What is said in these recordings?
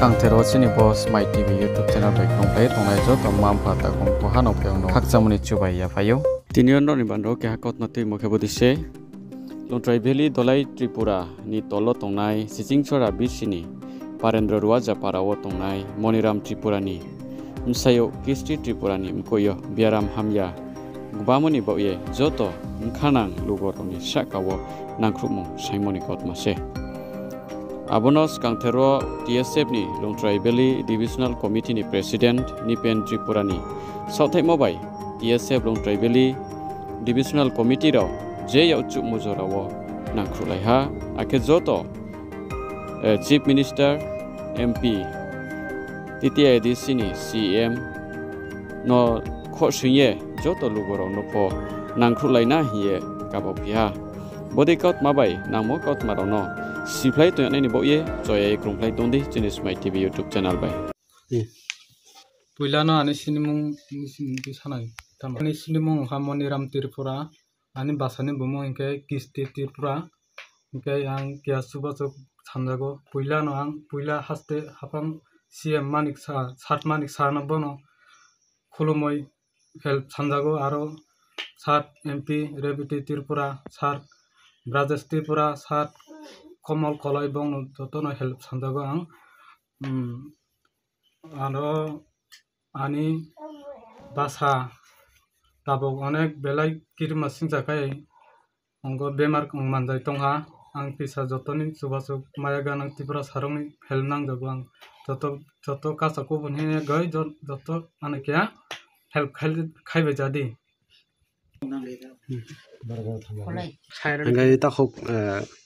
Kangtero chini boss my TV YouTube channel by komplai tongnai jo to mam phata kom poha no pyang no hakchamuni chubai ya phayo tinion no ni bando ke hakot na tui mokhe bodise Longtrai Valley Dolai Tripura ni tolo tongnai Sijingchora Bisini Parendra Ruwaja Parawo tongnai Moniram Tripura ni Msayo Kisti Tripura ni mkoyo Biaram Hamya Gbamoni boye joto mkhanang lugoroni shakawo nangkrupmo saimoni kotmase Abonos Kangtero TSF ni Longtrai Valley Divisional Committee ni President Nipen Tripura ni Sauthai Mobai TSF Longtrai Valley Divisional Committee ro je yauchu mujorawo nangkrulaiha ake joto Chief Minister MP TTIDC ni CM no khoshye joto lugoro no po nangkrulaina hiye kabopia bodikaut mabai namo kaut marono siplai to yani boye joye krumplai tondi jinis my TV YouTube channel bai puilano ani sinimung sanai tamani sinimung Moniram Tripura ani basani bumo ingke Kisti Tripura ingke ang kia subasuk samjago puilano ang puila haste hapang CM manik sat manik sarna bono khulumoi help samjago aro sat MP Rebiti Tripura sat Brajesh Tripura sat Komal Kolai bong jotono help samjago ang aro ani basa tabok onek belai kirma singjakai ongo bemar manjai tongha ang pisa jotoni subasuk mayaganang Tripura sarongni help nangjago ang joto kasako bunhine gai joto anakya help khaibe jadi Anggai takuk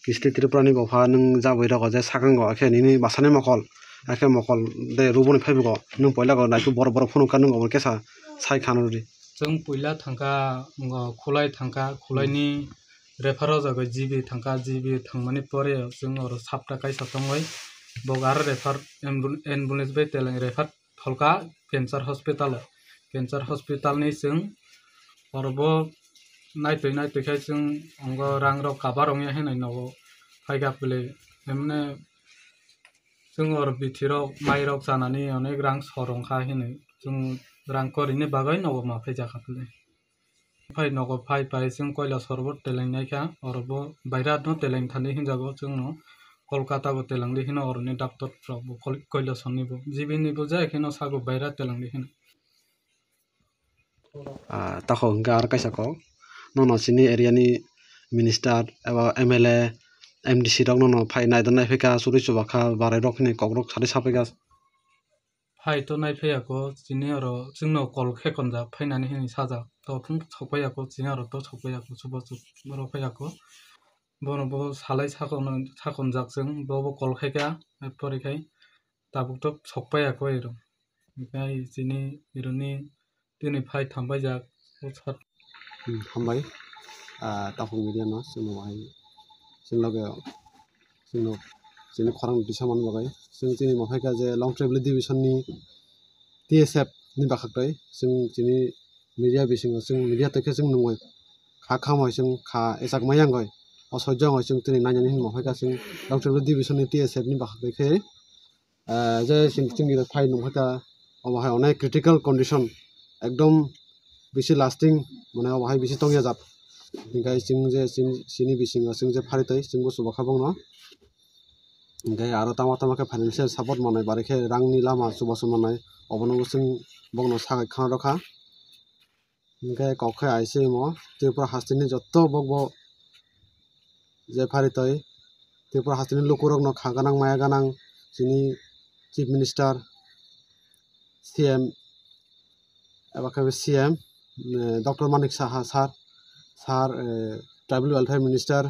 Kisti Tripura ni bofa nung jabai rago je sakango akhe nini basane mokol akhe mokol de ruboni phaibugo nung poila go naiku bor bor phunu kan nung obor kesa sai khanuri जों पुइला थांका खुलाय थांका खुलायनि refer जागो जिबि थांका जिबि थांमानि परे जों और सापटा कायसा तंगय बगार refer ambulance बे तेलें refer थलका cancer hospital नि जों और बो नायतै खाय जों अंग रां र काबारंगे हेनाय नगो फायगा पले एमने जों और बिथिराव माइराव जानानै अनेक रां सरंखा हेनाय जों Rangkorini bagai nogo ma pheja khaple phai nogo phai pai jung koila sorbot teleng naikha orbo bairat no teleng thani hinjago jungno Kolkata go telangli hino orni doctor probo koila sonni bo jibini bo jai khino sago bairat telangli hino takho gar kaisa ko no sini area ni minister eba MLA MDC rok no phai naidon nai pheka suri chubakha barai rok ni kokrok sari sapega phai to nai pheyako jini oro jungno kol khekonja phainani hini saja to thung chokpayako jini oro to chokpayako subasuk boro pheyako bono bo salai sakonjak jung bo kol kheka porikhai tabuk to chokpayako ero kai jini ironi tini phai thambaijak hambai takung media no sino hai sinloge sino jini khorang disaman bagai sing jini mafaika je Longtrai Valley Division ni TSF ni bakhakai sing jini media bising sing media take sing nungoi kha khamoi sing kha esak mayang goi osojong sing tini nanyani hin mafaika sing Longtrai Valley Division ni TSF ni bakhakai khe je sing ni phai nunghaika obahai onek critical condition ekdom bisi lasting mane obahai bisi tongya jat ngai sing je sini bising sing je pharitai sing bo subakha bongno ngai aro tama ke financial support manai barekhe rangni lama subasu manai obono sing bongno sagai khana rokha ngai kokhe aise mo Tripura hastini jotto bogbo je pharitai Tripura hastini lukurok no khaganang mayaganang sini chief minister CM abakhe CM Dr. Manik Saha sir tribal welfare minister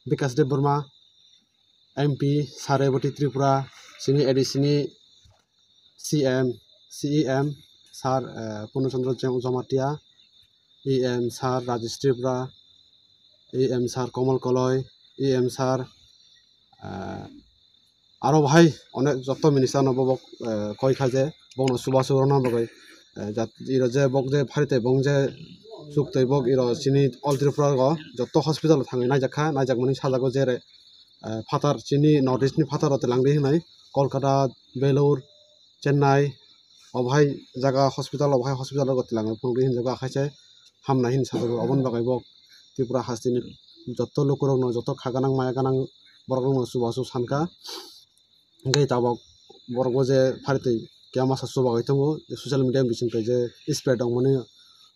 Vikas Dev Burma MP Sareboti Tripura sini edisini CM CEM Sir Punochandra Jamatia EM Sir Rajesh Tripura EM Sir Komal Koloi EM Sir aro bhai onek joto minister no bobok koi khaje bongno subasu rona bagai jat iro je bok je pharite bong je suktoi bok iro sini all Tripura go joto hospital thangai najak mani sajago jere फाथार चिनि north इस्टनि फाथाराव तेलांदि होनाय कलकाता बेलुर चेन्नाई अबहाय जागा हस्पिटालाव गतिलाङो फुंदि हिनजावखौ आखाइसे हामनाय हिन साजाबो अबन बागै बक त्रिपुरा हास्तिनि जत्त लोकरनो जत्त खागानां मायागानां बरगनो सुबासु सानका गै ताबक बरगो जे फारितै केमा सासु बागै दङ ससियेल मिडिया बिसिंथाय जे स्प्रेड दं माने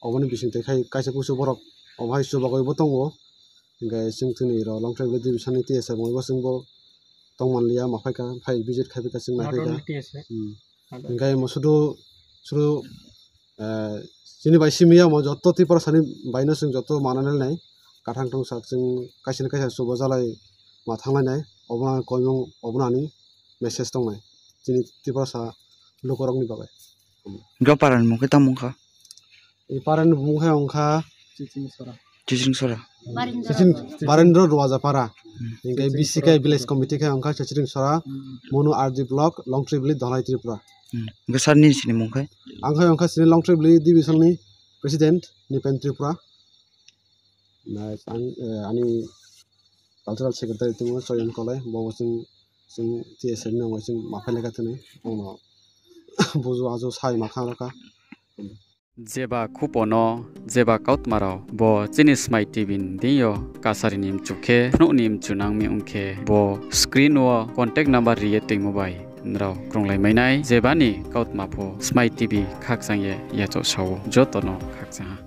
अबनि बिसिंथाय खायसे कुसु बरक अबहाय सुबागैबो दङ गै जों थनि र लं ट्राइबल डिविजननि टीएसए बयबो जोंबो दंमानलिया माफायका फाइ भिजिट खायफैका जों नायफैका गै मसुदु सुरु जोंनि सिमिया म जत्त त्रिपुरा सानि बायनो जों जत्त मानानै काथां टंसा जों कायसेन कायसे सुबा जालाय मा थांलायनाय अबना कयमं अबनानि मेसेज दंनाय जोंनि त्रिपुरा सा लोकरंनि बागै गपारान मुखे तामुखा ए पारान बुंखाय अंखा चिचिं सरा बारेन्द्र रवाजापारा इंगे बीसीके विलेज कमिटी के अंखा चिचिं सरा मोनु आरजी ब्लॉक लं ट्राइबल धलाई त्रिपुरा गसारनि सिनि मुखे अंखा सिनि लं ट्राइबल डिविजननि प्रेसिडेंट निपेन त्रिपुरा आनी कल्चरल सेक्रेटारि दङ चयन कलाय बाव जों टीएसए नि नामाव जों माफायलायगा थनै उनाव बुजु आजु साय माखारका जेबा खुपनो जेबा काउटमाराव बो चिनिस माइ टिभिन दियो कासारिनिम चुखे फनुनिम चुनांमि उंखे बो स्क्रीन व कॉन्टेक्ट नंबर रिये दैमुबाय नराव ग्रंलायमायनाय जेबानि काउटमाफो स्माइ टिभि खाकजांये याचो साव जतनो खाकजा